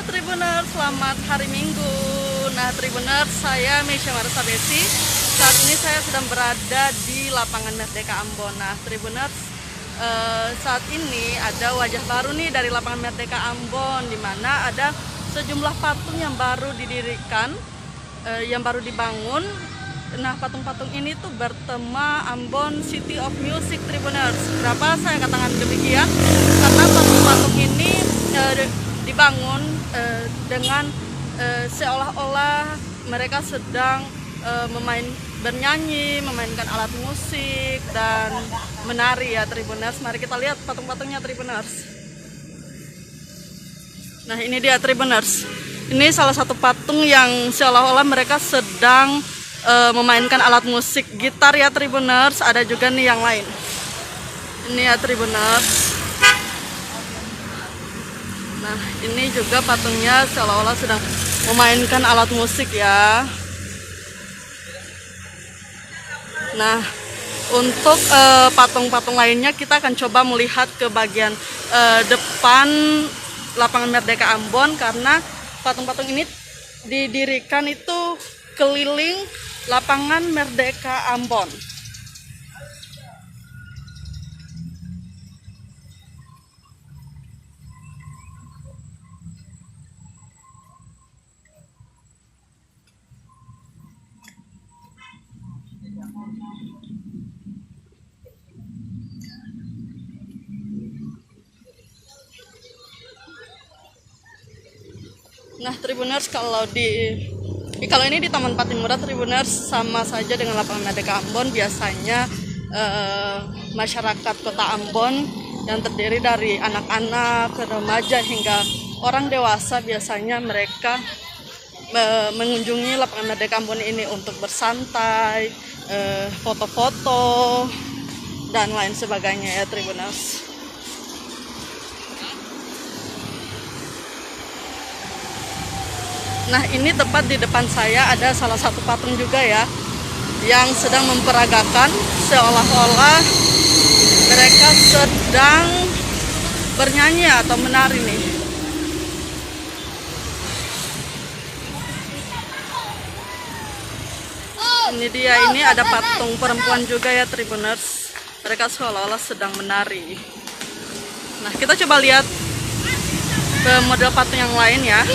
Tribuners, selamat hari Minggu. Nah Tribuners, saya Mesya Marisa Besi. Saat ini saya sedang berada di lapangan Merdeka Ambon. Nah Tribuners, saat ini ada wajah baru nih dari lapangan Merdeka Ambon, di mana ada sejumlah patung yang baru didirikan, yang baru dibangun. Nah patung-patung ini tuh bertema Ambon City of Music, Tribuners. Kenapa saya katakan demikian? Karena patung-patung ini dibangun dengan seolah-olah mereka sedang bernyanyi, memainkan alat musik dan menari ya Tribuners. Mari kita lihat patung-patungnya Tribuners. Nah ini dia Tribuners. Ini salah satu patung yang seolah-olah mereka sedang memainkan alat musik gitar ya Tribuners. Ada juga nih yang lain. Ini ya Tribuners. Nah ini juga patungnya seolah-olah sedang memainkan alat musik ya. Nah untuk patung-patung lainnya kita akan coba melihat ke bagian depan lapangan Merdeka Ambon, karena patung-patung ini didirikan itu keliling lapangan Merdeka Ambon. Nah Tribuners, kalau ini di Taman Patimura Tribuners, sama saja dengan lapangan Merdeka Ambon. Biasanya masyarakat Kota Ambon yang terdiri dari anak-anak, remaja hingga orang dewasa, biasanya mereka mengunjungi lapangan Merdeka Ambon ini untuk bersantai, foto-foto dan lain sebagainya ya Tribuners. Nah ini tepat di depan saya ada salah satu patung juga ya, yang sedang memperagakan seolah-olah mereka sedang bernyanyi atau menari nih. Ini dia, ini ada patung perempuan juga ya Tribuners. Mereka seolah-olah sedang menari. Nah kita coba lihat ke model patung yang lain ya.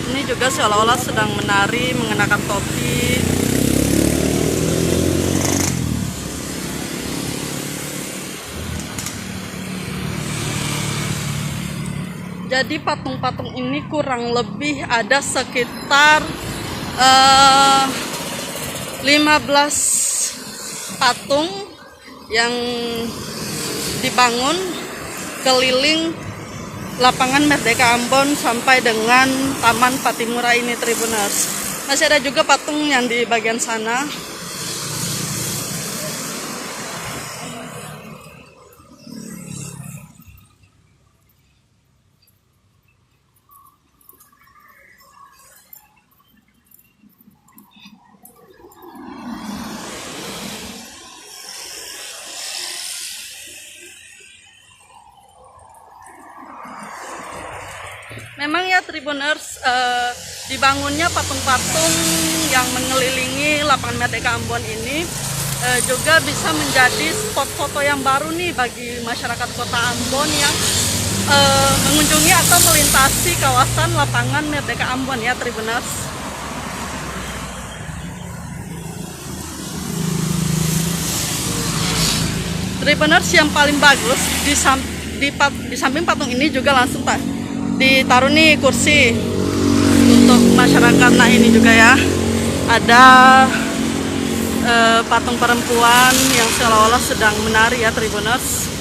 Ini juga seolah-olah sedang menari mengenakan topi. Jadi patung-patung ini kurang lebih ada sekitar 15 patung yang dibangun keliling lapangan Merdeka Ambon sampai dengan Taman Patimura ini Tribuners. Masih ada juga patung yang di bagian sana. Memang ya Tribuners, dibangunnya patung-patung yang mengelilingi lapangan Merdeka Ambon ini juga bisa menjadi spot foto yang baru nih bagi masyarakat Kota Ambon yang mengunjungi atau melintasi kawasan lapangan Merdeka Ambon ya Tribuners. Tribuners, yang paling bagus di samping patung ini juga langsung ditaruh nih kursi untuk masyarakat. Nah ini juga ya ada patung perempuan yang seolah-olah sedang menari ya Tribuners.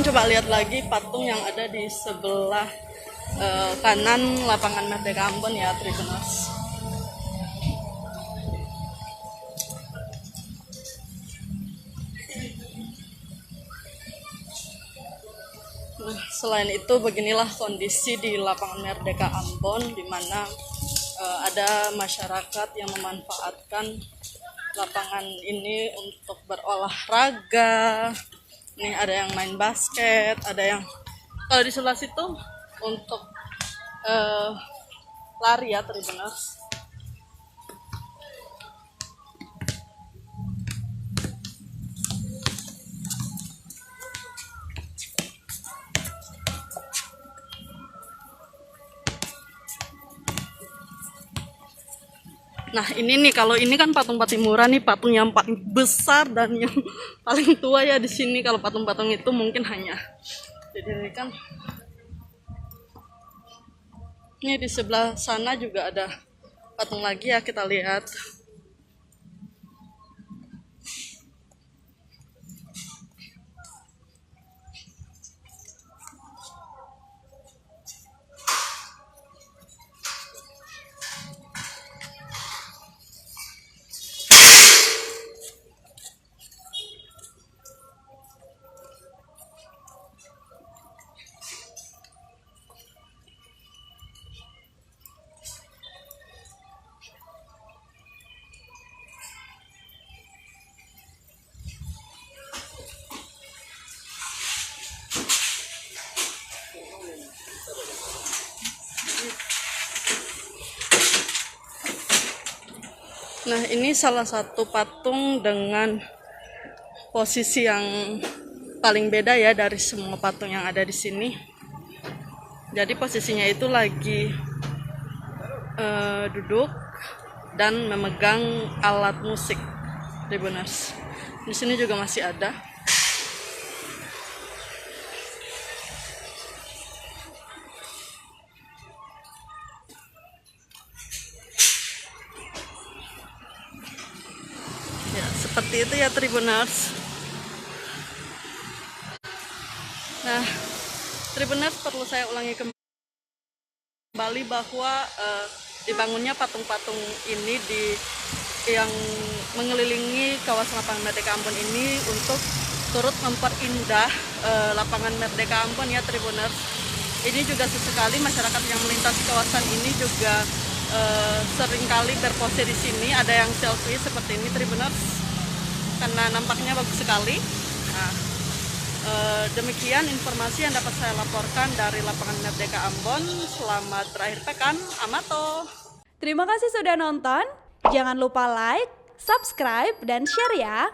Teman-teman coba lihat lagi patung yang ada di sebelah kanan lapangan Merdeka Ambon ya Tribuners. Nah, selain itu beginilah kondisi di lapangan Merdeka Ambon, di mana ada masyarakat yang memanfaatkan lapangan ini untuk berolahraga. Nih ada yang main basket, ada yang kalau di sebelah situ untuk lari ya Tribuners. Nah ini nih, kalau ini kan patung Patimura nih, patung yang paling besar dan yang paling tua ya di sini. Kalau patung-patung itu mungkin hanya didirikan. Ini di sebelah sana juga ada patung lagi ya, kita lihat. Nah ini salah satu patung dengan posisi yang paling beda ya dari semua patung yang ada di sini. Jadi posisinya itu lagi duduk dan memegang alat musik, Tribuners. Di sini juga masih ada. Ya, seperti itu ya Tribuners. Nah, Tribuners, perlu saya ulangi kembali bahwa dibangunnya patung-patung ini yang mengelilingi kawasan lapangan Merdeka Ambon ini untuk turut memperindah lapangan Merdeka Ambon ya Tribuners. Ini juga sesekali masyarakat yang melintasi kawasan ini juga seringkali berpose di sini. Ada yang selfie seperti ini Tribuners, karena nampaknya bagus sekali. Nah, demikian informasi yang dapat saya laporkan dari lapangan Merdeka Ambon. Selamat berakhir pekan, Amato. Terima kasih sudah nonton. Jangan lupa like, subscribe, dan share ya.